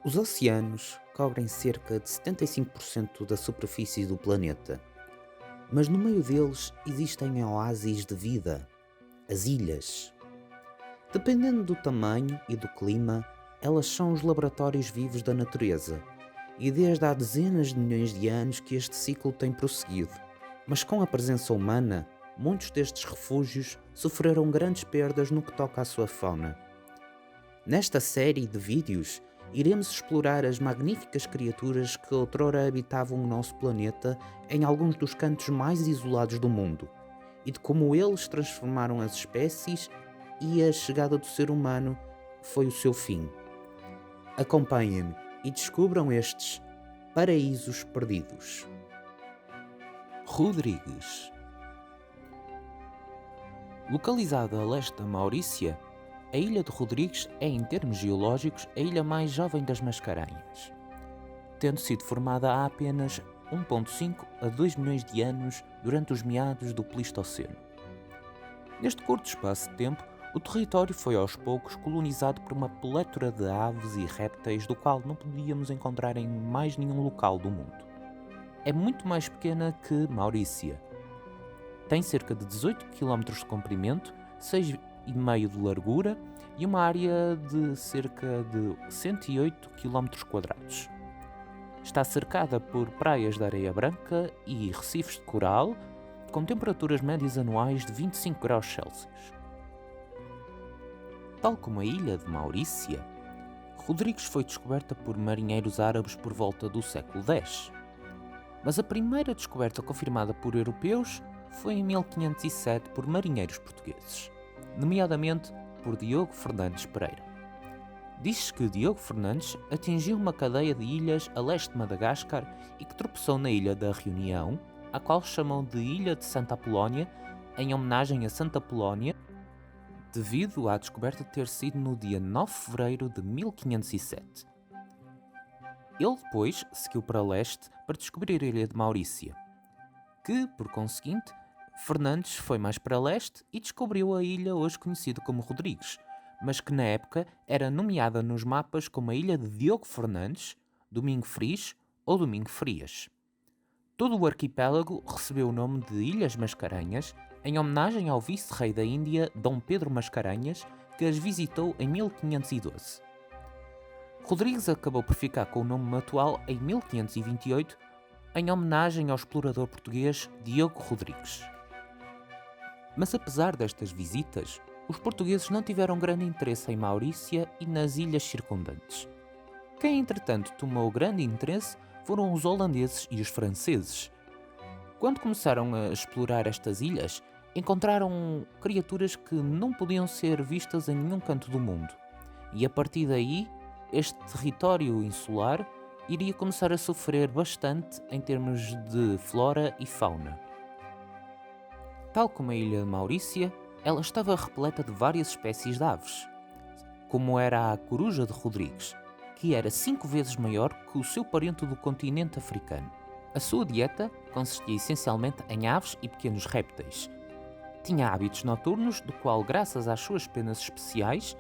Os oceanos cobrem cerca de 75% da superfície do planeta, mas no meio deles existem oásis de vida, as ilhas. Dependendo do tamanho e do clima, elas são os laboratórios vivos da natureza, e desde há dezenas de milhões de anos que este ciclo tem prosseguido. Mas com a presença humana, muitos destes refúgios sofreram grandes perdas no que toca à sua fauna. Nesta série de vídeos, iremos explorar as magníficas criaturas que outrora habitavam o nosso planeta em alguns dos cantos mais isolados do mundo, e de como eles transformaram as espécies e a chegada do ser humano foi o seu fim. Acompanhem-me e descubram estes paraísos perdidos. Rodrigues. Localizada a leste da Maurícia, a ilha de Rodrigues é, em termos geológicos, a ilha mais jovem das Mascarenhas, tendo sido formada há apenas 1,5 a 2 milhões de anos durante os meados do Pleistoceno. Neste curto espaço de tempo, o território foi aos poucos colonizado por uma plétora de aves e répteis do qual não podíamos encontrar em mais nenhum local do mundo. É muito mais pequena que Maurícia. Tem cerca de 18 km de comprimento, 6,5 de largura e uma área de cerca de 108 km². Está cercada por praias de areia branca e recifes de coral, com temperaturas médias anuais de 25 graus Celsius. Tal como a ilha de Maurícia, Rodrigues foi descoberta por marinheiros árabes por volta do século X. Mas a primeira descoberta confirmada por europeus foi em 1507 por marinheiros portugueses, nomeadamente por Diogo Fernandes Pereira. Diz-se que Diogo Fernandes atingiu uma cadeia de ilhas a leste de Madagascar e que tropeçou na ilha da Reunião, a qual chamam de Ilha de Santa Apolónia, em homenagem a Santa Apolónia, devido à descoberta ter sido no dia 9 de fevereiro de 1507. Ele depois seguiu para leste para descobrir a ilha de Maurícia, que, por conseguinte, Fernandes foi mais para leste e descobriu a ilha hoje conhecida como Rodrigues, mas que na época era nomeada nos mapas como a ilha de Diogo Fernandes, Domingo Fris ou Domingo Frias. Todo o arquipélago recebeu o nome de Ilhas Mascarenhas, em homenagem ao vice-rei da Índia, Dom Pedro Mascarenhas, que as visitou em 1512. Rodrigues acabou por ficar com o nome atual em 1528, em homenagem ao explorador português Diogo Rodrigues. Mas apesar destas visitas, os portugueses não tiveram grande interesse em Maurícia e nas ilhas circundantes. Quem entretanto tomou grande interesse foram os holandeses e os franceses. Quando começaram a explorar estas ilhas, encontraram criaturas que não podiam ser vistas em nenhum canto do mundo. E a partir daí, este território insular iria começar a sofrer bastante em termos de flora e fauna. Tal como a ilha de Maurícia, ela estava repleta de várias espécies de aves, como era a coruja de Rodrigues, que era 5 vezes maior que o seu parente do continente africano. A sua dieta consistia essencialmente em aves e pequenos répteis. Tinha hábitos noturnos, do qual, graças às suas penas especiais,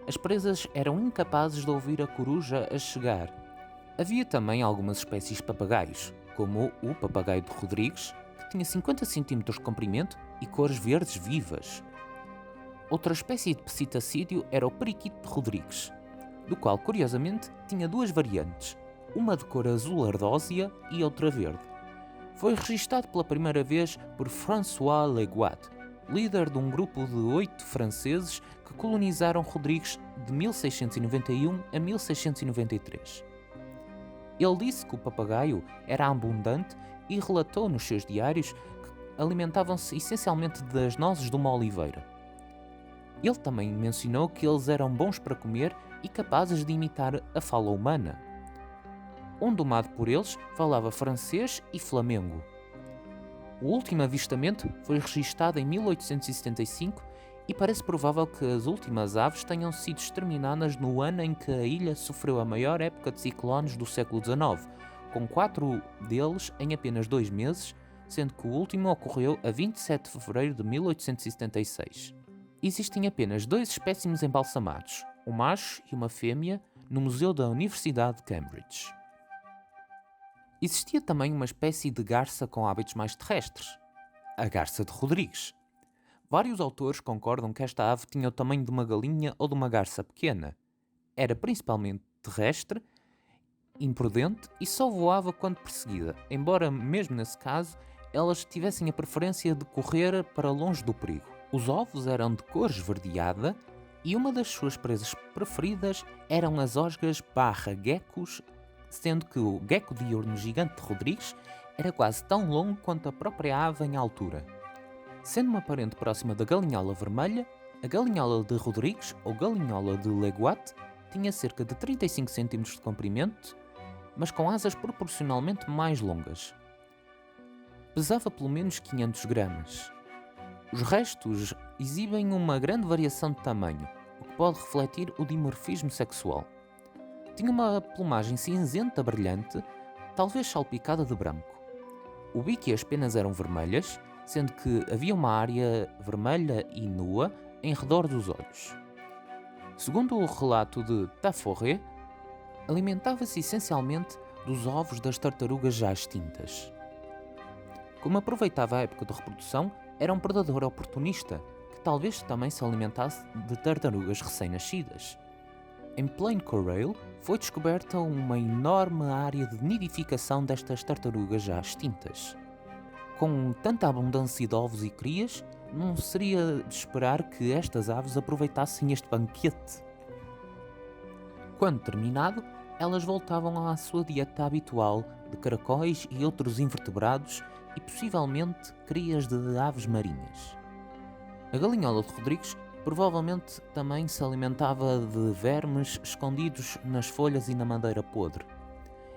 as presas eram incapazes de ouvir a coruja a chegar. Havia também algumas espécies de papagaios, como o papagaio de Rodrigues, que tinha 50 cm de comprimento e cores verdes vivas. Outra espécie de psitacídeo era o periquito de Rodrigues, do qual, curiosamente, tinha duas variantes, uma de cor azul ardósia e outra verde. Foi registado pela primeira vez por François Leguat, líder de um grupo de 8 franceses que colonizaram Rodrigues de 1691 a 1693. Ele disse que o papagaio era abundante e relatou nos seus diários que alimentavam-se essencialmente das nozes de uma oliveira. Ele também mencionou que eles eram bons para comer e capazes de imitar a fala humana. Um domado por eles falava francês e flamengo. O último avistamento foi registado em 1875 e parece provável que as últimas aves tenham sido exterminadas no ano em que a ilha sofreu a maior época de ciclones do século XIX, com 4 deles em apenas 2 meses, sendo que o último ocorreu a 27 de fevereiro de 1876. Existem apenas 2 espécimes embalsamados, um macho e uma fêmea, no Museu da Universidade de Cambridge. Existia também uma espécie de garça com hábitos mais terrestres, a garça de Rodrigues. Vários autores concordam que esta ave tinha o tamanho de uma galinha ou de uma garça pequena. Era principalmente terrestre, imprudente e só voava quando perseguida, embora mesmo nesse caso elas tivessem a preferência de correr para longe do perigo. Os ovos eram de cor esverdeada e uma das suas presas preferidas eram as osgas geckos, sendo que o gecko diurno gigante de Rodrigues era quase tão longo quanto a própria ave em altura. Sendo uma parente próxima da galinhola vermelha, a galinhola de Rodrigues, ou galinhola de Leguat, tinha cerca de 35 cm de comprimento, mas com asas proporcionalmente mais longas. Pesava pelo menos 500 gramas. Os restos exibem uma grande variação de tamanho, o que pode refletir o dimorfismo sexual. Tinha uma plumagem cinzenta brilhante, talvez salpicada de branco. O bico e as penas eram vermelhas, sendo que havia uma área vermelha e nua em redor dos olhos. Segundo o relato de Taforé, alimentava-se essencialmente dos ovos das tartarugas já extintas. Como aproveitava a época de reprodução, era um predador oportunista, que talvez também se alimentasse de tartarugas recém-nascidas. Em Plain Corail foi descoberta uma enorme área de nidificação destas tartarugas já extintas. Com tanta abundância de ovos e crias, não seria de esperar que estas aves aproveitassem este banquete. Quando terminado, elas voltavam à sua dieta habitual de caracóis e outros invertebrados e possivelmente crias de aves marinhas. A galinhola de Rodrigues provavelmente também se alimentava de vermes escondidos nas folhas e na madeira podre.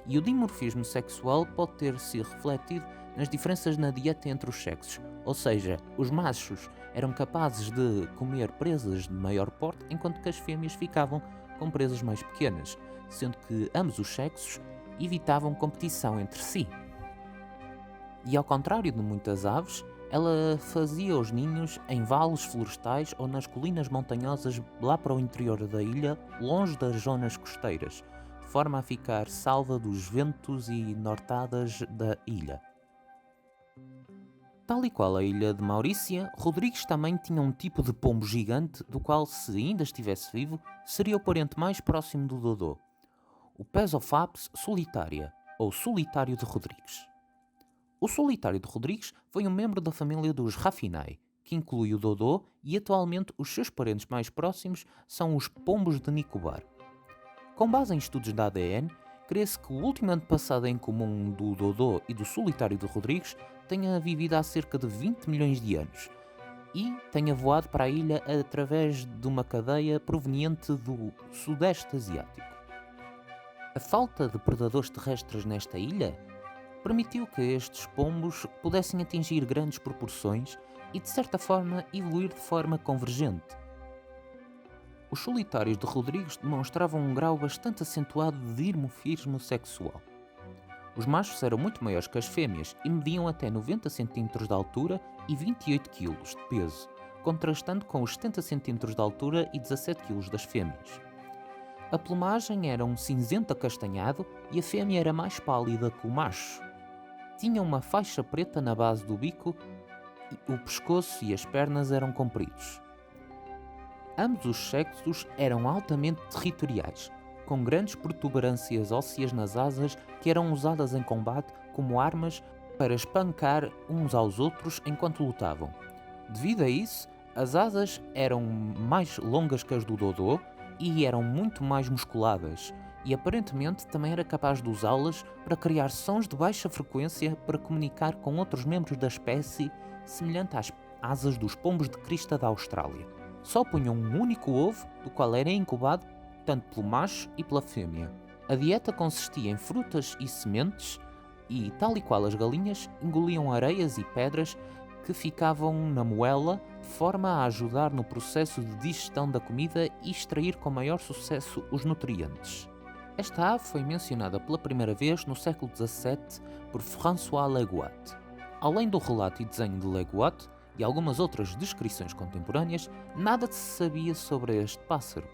E o dimorfismo sexual pode ter-se refletido nas diferenças na dieta entre os sexos, ou seja, os machos eram capazes de comer presas de maior porte, enquanto que as fêmeas ficavam com presas mais pequenas, sendo que ambos os sexos evitavam competição entre si. E ao contrário de muitas aves, ela fazia os ninhos em vales florestais ou nas colinas montanhosas lá para o interior da ilha, longe das zonas costeiras, de forma a ficar salva dos ventos e nortadas da ilha. Tal e qual a ilha de Maurícia, Rodrigues também tinha um tipo de pombo gigante do qual, se ainda estivesse vivo, seria o parente mais próximo do dodô, o Pesophaps solitaria, ou solitário de Rodrigues. O solitário de Rodrigues foi um membro da família dos Rafinae, que inclui o dodô, e atualmente os seus parentes mais próximos são os pombos de Nicobar. Com base em estudos de ADN, crê-se que o último antepassado em comum do dodô e do solitário de Rodrigues tenha vivido há cerca de 20 milhões de anos e tenha voado para a ilha através de uma cadeia proveniente do Sudeste Asiático. A falta de predadores terrestres nesta ilha permitiu que estes pombos pudessem atingir grandes proporções e, de certa forma, evoluir de forma convergente. Os solitários de Rodrigues demonstravam um grau bastante acentuado de dimorfismo sexual. Os machos eram muito maiores que as fêmeas e mediam até 90 cm de altura e 28 kg de peso, contrastando com os 70 cm de altura e 17 kg das fêmeas. A plumagem era um cinzento acastanhado e a fêmea era mais pálida que o macho. Tinha uma faixa preta na base do bico, e o pescoço e as pernas eram compridos. Ambos os sexos eram altamente territoriais, com grandes protuberâncias ósseas nas asas que eram usadas em combate como armas para espancar uns aos outros enquanto lutavam. Devido a isso, as asas eram mais longas que as do dodô e eram muito mais musculadas, e aparentemente também era capaz de usá-las para criar sons de baixa frequência para comunicar com outros membros da espécie, semelhante às asas dos pombos de crista da Austrália. Só punham um único ovo, do qual era incubado tanto pelo macho e pela fêmea. A dieta consistia em frutas e sementes e, tal e qual as galinhas, engoliam areias e pedras que ficavam na moela, de forma a ajudar no processo de digestão da comida e extrair com maior sucesso os nutrientes. Esta ave foi mencionada pela primeira vez no século XVII por François Leguat. Além do relato e desenho de Leguat e algumas outras descrições contemporâneas, nada se sabia sobre este pássaro.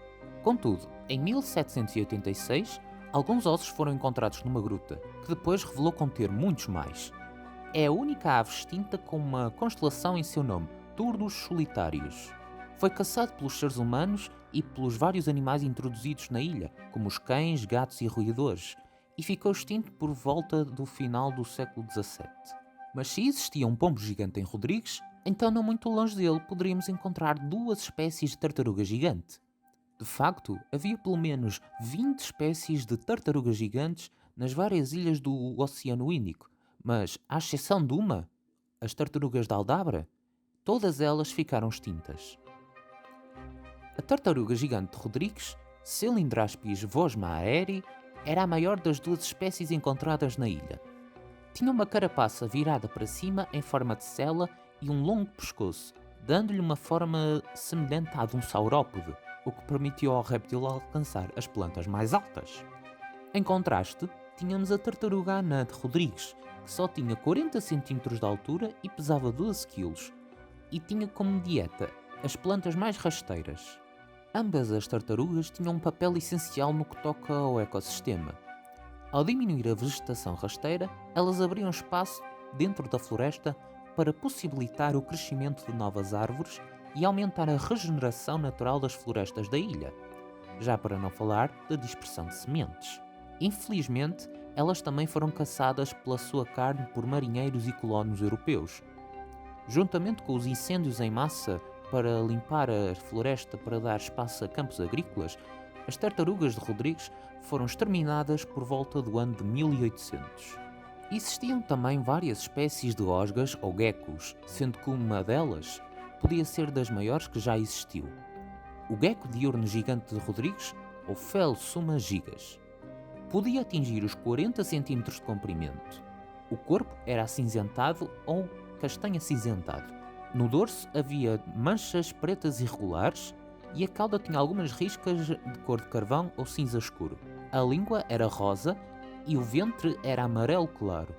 Contudo, em 1786, alguns ossos foram encontrados numa gruta, que depois revelou conter muitos mais. É a única ave extinta com uma constelação em seu nome, Turdus solitários. Foi caçado pelos seres humanos e pelos vários animais introduzidos na ilha, como os cães, gatos e roedores, e ficou extinto por volta do final do século XVII. Mas se existia um pombo gigante em Rodrigues, então não muito longe dele poderíamos encontrar duas espécies de tartaruga gigante. De facto, havia pelo menos 20 espécies de tartarugas gigantes nas várias ilhas do Oceano Índico, mas, à exceção de uma, as tartarugas da Aldabra, todas elas ficaram extintas. A tartaruga gigante de Rodrigues, Coelindraspis vosmaeri, era a maior das duas espécies encontradas na ilha. Tinha uma carapaça virada para cima em forma de sela e um longo pescoço, dando-lhe uma forma semelhante à de um saurópode, o que permitiu ao réptil alcançar as plantas mais altas. Em contraste, tínhamos a tartaruga anã de Rodrigues, que só tinha 40 cm de altura e pesava 12 kg, e tinha como dieta as plantas mais rasteiras. Ambas as tartarugas tinham um papel essencial no que toca ao ecossistema. Ao diminuir a vegetação rasteira, elas abriam espaço dentro da floresta para possibilitar o crescimento de novas árvores e aumentar a regeneração natural das florestas da ilha, já para não falar da dispersão de sementes. Infelizmente, elas também foram caçadas pela sua carne por marinheiros e colonos europeus. Juntamente com os incêndios em massa para limpar a floresta para dar espaço a campos agrícolas, as tartarugas de Rodrigues foram exterminadas por volta do ano de 1800. Existiam também várias espécies de osgas ou geckos, sendo que uma delas podia ser das maiores que já existiu. O gecko diurno gigante de Rodrigues, ou Phelsuma gigas. Podia atingir os 40 cm de comprimento. O corpo era acinzentado ou castanho acinzentado. No dorso havia manchas pretas irregulares e a cauda tinha algumas riscas de cor de carvão ou cinza escuro. A língua era rosa e o ventre era amarelo claro.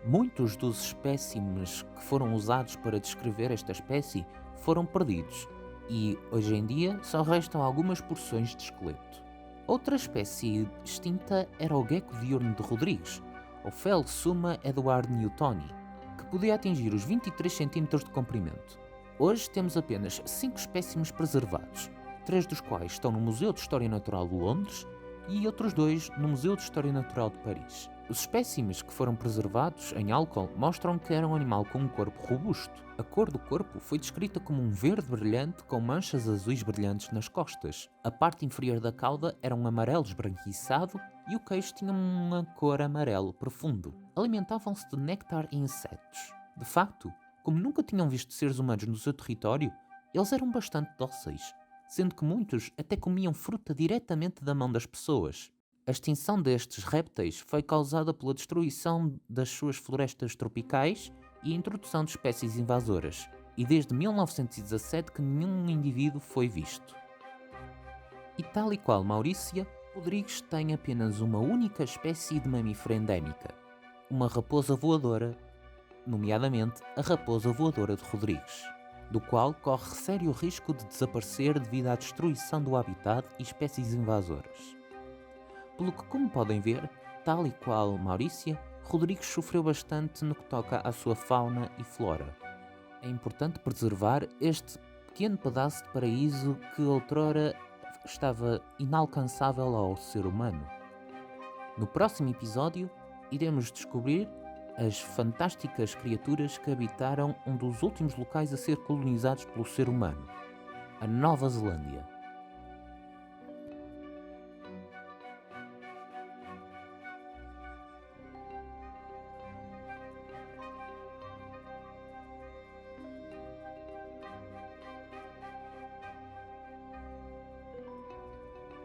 Muitos dos espécimes que foram usados para descrever esta espécie foram perdidos e, hoje em dia, só restam algumas porções de esqueleto. Outra espécie extinta era o gecko diurno de Rodrigues, ou Phelsuma edward newtoni, que podia atingir os 23 cm de comprimento. Hoje temos apenas 5 espécimes preservados, 3 dos quais estão no Museu de História Natural de Londres e outros 2 no Museu de História Natural de Paris. Os espécimes que foram preservados em álcool mostram que era um animal com um corpo robusto. A cor do corpo foi descrita como um verde brilhante com manchas azuis brilhantes nas costas. A parte inferior da cauda era um amarelo esbranquiçado e o queixo tinha uma cor amarelo profundo. Alimentavam-se de néctar e insetos. De facto, como nunca tinham visto seres humanos no seu território, eles eram bastante dóceis, sendo que muitos até comiam fruta diretamente da mão das pessoas. A extinção destes répteis foi causada pela destruição das suas florestas tropicais e a introdução de espécies invasoras, e desde 1917 que nenhum indivíduo foi visto. E tal e qual Maurícia, Rodrigues tem apenas uma única espécie de mamífero endémica, uma raposa voadora, nomeadamente a raposa voadora de Rodrigues, do qual corre sério risco de desaparecer devido à destruição do habitat e espécies invasoras. Pelo que, como podem ver, tal e qual Maurícia, Rodrigues sofreu bastante no que toca à sua fauna e flora. É importante preservar este pequeno pedaço de paraíso que outrora estava inalcançável ao ser humano. No próximo episódio, iremos descobrir as fantásticas criaturas que habitaram um dos últimos locais a ser colonizados pelo ser humano, a Nova Zelândia.